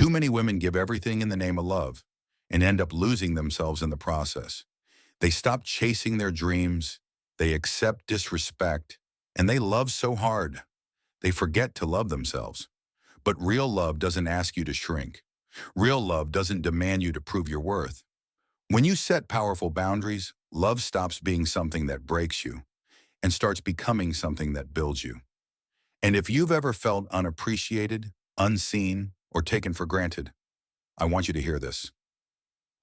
Too many women give everything in the name of love and end up losing themselves in the process. They stop chasing their dreams, they accept disrespect, and they love so hard, they forget to love themselves. But real love doesn't ask you to shrink. Real love doesn't demand you to prove your worth. When you set powerful boundaries, love stops being something that breaks you and starts becoming something that builds you. And if you've ever felt unappreciated, unseen, or taken for granted, I want you to hear this.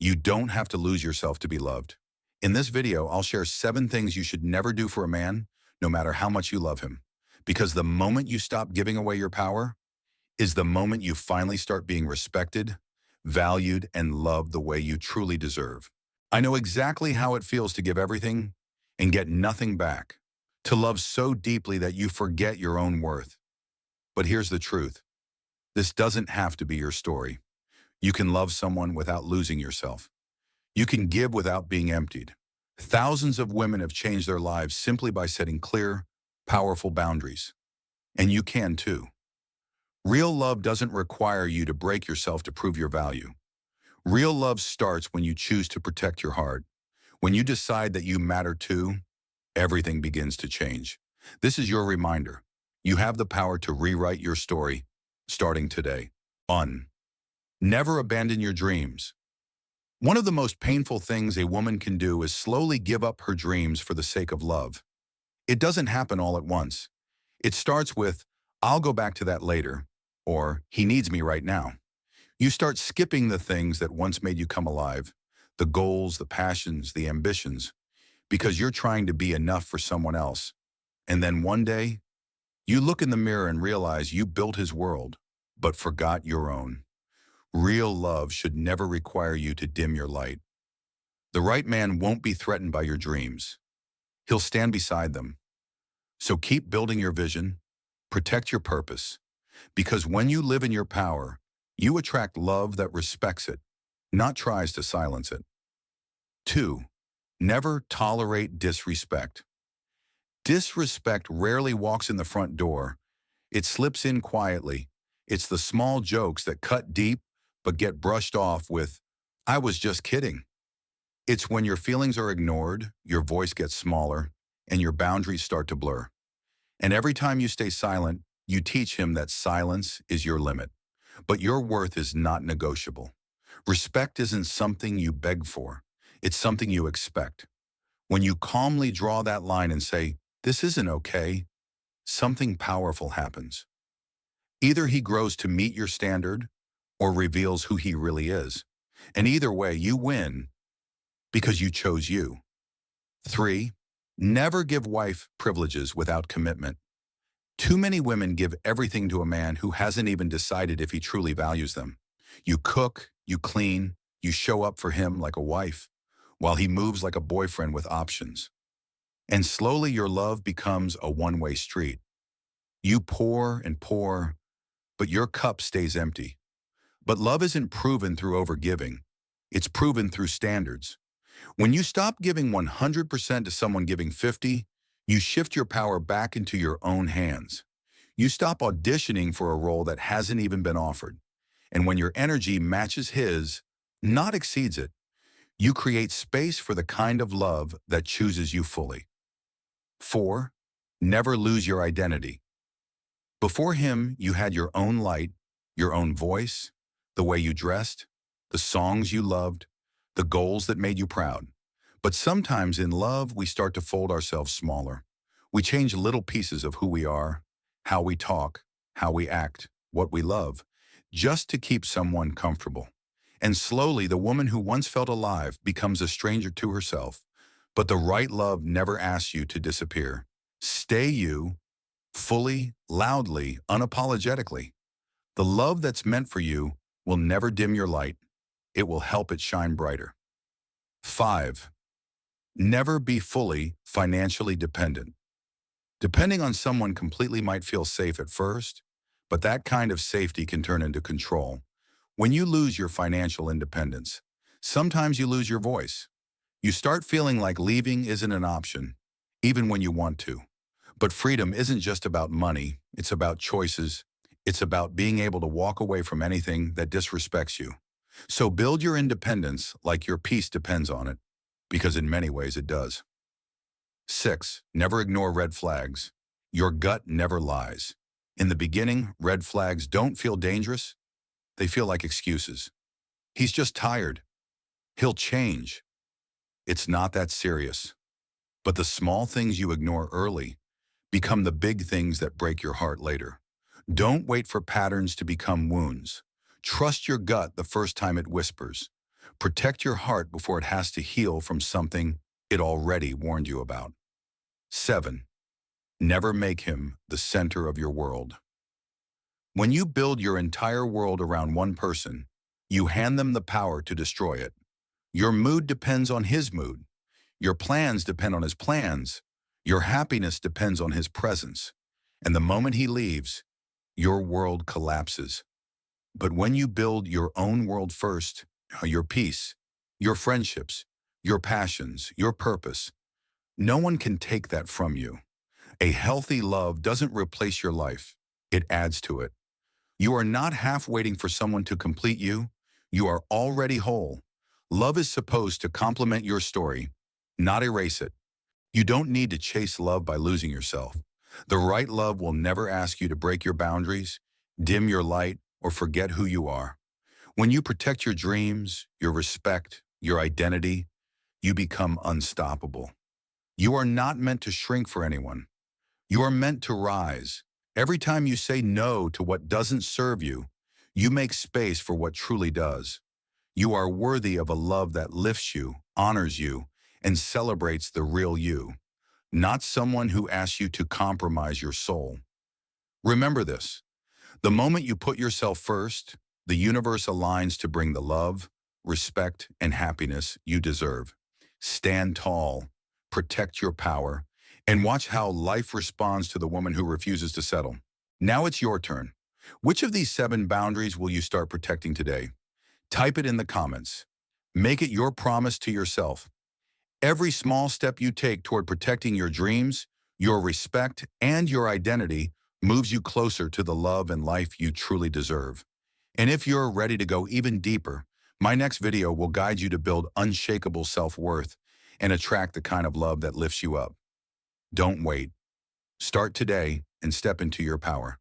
You don't have to lose yourself to be loved. In this video, I'll share 7 things you should never do for a man, no matter how much you love him. Because the moment you stop giving away your power is the moment you finally start being respected, valued, and loved the way you truly deserve. I know exactly how it feels to give everything and get nothing back, to love so deeply that you forget your own worth. But here's the truth. This doesn't have to be your story. You can love someone without losing yourself. You can give without being emptied. Thousands of women have changed their lives simply by setting clear, powerful boundaries. And you can too. Real love doesn't require you to break yourself to prove your value. Real love starts when you choose to protect your heart. When you decide that you matter too, everything begins to change. This is your reminder. You have the power to rewrite your story, starting today. Never abandon your dreams. One of the most painful things a woman can do is slowly give up her dreams for the sake of love. It doesn't happen all at once. It starts with, "I'll go back to that later," or "He needs me right now." You start skipping the things that once made you come alive, the goals, the passions, the ambitions, because you're trying to be enough for someone else. And then one day, you look in the mirror and realize you built his world, but forgot your own. Real love should never require you to dim your light. The right man won't be threatened by your dreams. He'll stand beside them. So keep building your vision, protect your purpose, because when you live in your power, you attract love that respects it, not tries to silence it. 2. Never tolerate disrespect. Disrespect rarely walks in the front door. It slips in quietly. It's the small jokes that cut deep but get brushed off with, "I was just kidding." It's when your feelings are ignored, your voice gets smaller, and your boundaries start to blur. And every time you stay silent, you teach him that silence is your limit. But your worth is not negotiable. Respect isn't something you beg for. It's something you expect. When you calmly draw that line and say, "This isn't okay," something powerful happens. Either he grows to meet your standard or reveals who he really is. And either way, you win because you chose you. 3. Never give wife privileges without commitment. Too many women give everything to a man who hasn't even decided if he truly values them. You cook, you clean, you show up for him like a wife, while he moves like a boyfriend with options. And slowly your love becomes a one-way street. You pour and pour, but your cup stays empty. But love isn't proven through overgiving. It's proven through standards. When you stop giving 100% to someone giving 50, you shift your power back into your own hands. You stop auditioning for a role that hasn't even been offered. And when your energy matches his, not exceeds it, you create space for the kind of love that chooses you fully. 4. Never lose your identity. Before him, you had your own light, your own voice, the way you dressed, the songs you loved, the goals that made you proud. But sometimes in love, we start to fold ourselves smaller. We change little pieces of who we are, how we talk, how we act, what we love, just to keep someone comfortable. And slowly, the woman who once felt alive becomes a stranger to herself. But the right love never asks you to disappear. Stay you, fully, loudly, unapologetically. The love that's meant for you will never dim your light. It will help it shine brighter. 5. Never be fully financially dependent. Depending on someone completely might feel safe at first, but that kind of safety can turn into control. When you lose your financial independence, sometimes you lose your voice. You start feeling like leaving isn't an option, even when you want to. But freedom isn't just about money, it's about choices, It's about being able to walk away from anything that disrespects you. So build your independence like your peace depends on it, because in many ways it does. 6. Never ignore red flags. Your gut never lies. In the beginning, red flags don't feel dangerous. They feel like excuses. He's just tired. He'll change. It's not that serious. But the small things you ignore early become the big things that break your heart later. Don't wait for patterns to become wounds. Trust your gut the first time it whispers. Protect your heart before it has to heal from something it already warned you about. 7. Never make him the center of your world. When you build your entire world around one person, you hand them the power to destroy it. Your mood depends on his mood. Your plans depend on his plans. Your happiness depends on his presence. And the moment he leaves, your world collapses. But when you build your own world first, your peace, your friendships, your passions, your purpose, no one can take that from you. A healthy love doesn't replace your life. It adds to it. You are not half waiting for someone to complete you. You are already whole. Love is supposed to complement your story, not erase it. You don't need to chase love by losing yourself. The right love will never ask you to break your boundaries, dim your light, or forget who you are. When you protect your dreams, your respect, your identity, you become unstoppable. You are not meant to shrink for anyone. You are meant to rise. Every time you say no to what doesn't serve you, you make space for what truly does. You are worthy of a love that lifts you, honors you, and celebrates the real you, not someone who asks you to compromise your soul. Remember this: the moment you put yourself first, the universe aligns to bring the love, respect, and happiness you deserve. Stand tall, protect your power, and watch how life responds to the woman who refuses to settle. Now it's your turn. Which of these 7 boundaries will you start protecting today? Type it in the comments. Make it your promise to yourself. Every small step you take toward protecting your dreams, your respect, and your identity moves you closer to the love and life you truly deserve. And if you're ready to go even deeper, my next video will guide you to build unshakable self-worth and attract the kind of love that lifts you up. Don't wait. Start today and step into your power.